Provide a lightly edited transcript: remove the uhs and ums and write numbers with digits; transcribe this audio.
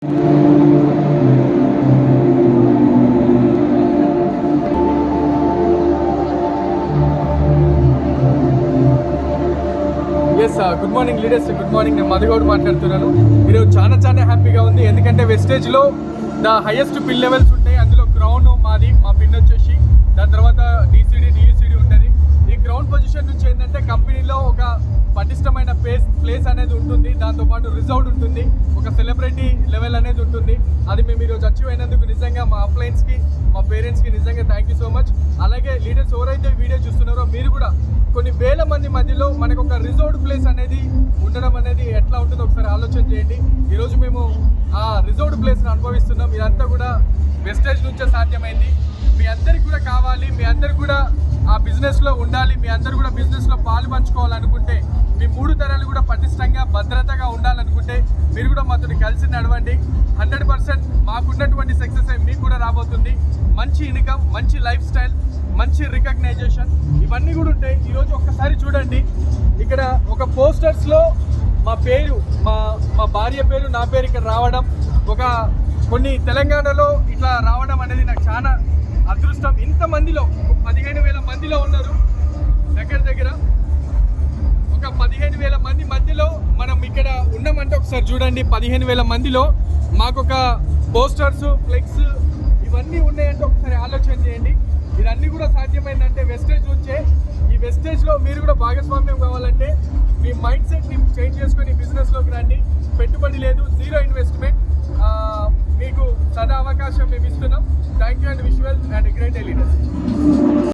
Good morning leaders, good morning. నేను మధుగౌడ్ మాట్లాడుతున్నాను. ఈరోజు చాలా హ్యాపీగా ఉంది. ఎందుకంటే వెస్టేజ్లో ద హైయెస్ట్ పిన్ లెవెల్స్ ఉంటాయి. అందులో గ్రౌండ్ మాది, మా పిన్ వచ్చేసి. దాని తర్వాత డియూసిడి ఉంటుంది. ఈ గ్రౌండ్ పొజిషన్ నుంచి ఏంటంటే కంపెనీలో ఒక పటిష్టమైన ప్లేస్ అనేది ఉంటుంది. దాంతోపాటు రిజర్వ్డ్ ఉంటుంది, ఒక సెలబ్రిటీ లెవెల్ అనేది ఉంటుంది. అది మేము ఈరోజు అచీవ్ అయినందుకు నిజంగా మా అప్లయన్స్కి, మా పేరెంట్స్కి నిజంగా థ్యాంక్ యూ సో మచ్. అలాగే లీడర్స్ ఎవరైతే వీడియో చూస్తున్నారో మీరు కూడా కొన్ని వేల మంది మధ్యలో మనకు ఒక రిజర్వ్డ్ ప్లేస్ అనేది ఉండడం అనేది ఎట్లా ఉంటుందో ఒకసారి ఆలోచన చేయండి. ఈరోజు మేము ఆ రిజర్వ్డ్ ప్లేస్ని అనుభవిస్తున్నాం. ఇదంతా కూడా వెస్టేజ్ నుంచే సాధ్యమైంది. మీ అందరికి కూడా కావాలి, మీ అందరు కూడా ఆ బిజినెస్లో ఉండాలి, మీ అందరు కూడా బిజినెస్లో పాలు పంచుకోవాలనుకుంటే, మీ 3 తరాలు కూడా పటిష్టంగా భద్రతగా ఉండాలనుకుంటే మీరు కూడా మాతో కలిసి నడవండి. 100% మాకున్నటువంటి సక్సెస్ మీకు కూడా రాబోతుంది. మంచి ఇన్కమ్, మంచి లైఫ్ స్టైల్, మంచి రికగ్నైజేషన్ ఇవన్నీ కూడా ఉంటాయి. ఈరోజు ఒక్కసారి చూడండి, ఇక్కడ ఒక పోస్టర్స్లో మా పేరు, మా భార్య పేరు, నా పేరు ఇక్కడ రావడం, కొన్ని తెలంగాణలో ఇట్లా రావడం అనేది నాకు చాలా అదృష్టం. ఇంతమందిలో 15,000 మందిలో ఉన్నారు. దగ్గర ఒక 15,000 మంది మధ్యలో మనం ఇక్కడ ఉన్నామంటే ఒకసారి చూడండి. 15,000 మందిలో మాకొక పోస్టర్స్, ఫ్లెక్స్ ఇవన్నీ ఉన్నాయంటే ఒకసారి ఆలోచన చేయండి. ఇదన్నీ కూడా సాధ్యమైందంటే వెస్టేజ్ నుంచే. ఈ వెస్టేజ్లో మీరు కూడా భాగస్వామ్యం కావాలంటే మీ మైండ్ సెట్ని చేంజ్ చేసుకొని బిజినెస్లోకి రండి. పెట్టుబడి లేదు, 0 ఇన్వెస్ట్మెంట్. మీకు సదా అవకాశం మేము ఇస్తున్నాం. Thank you and wish you well and great leaders.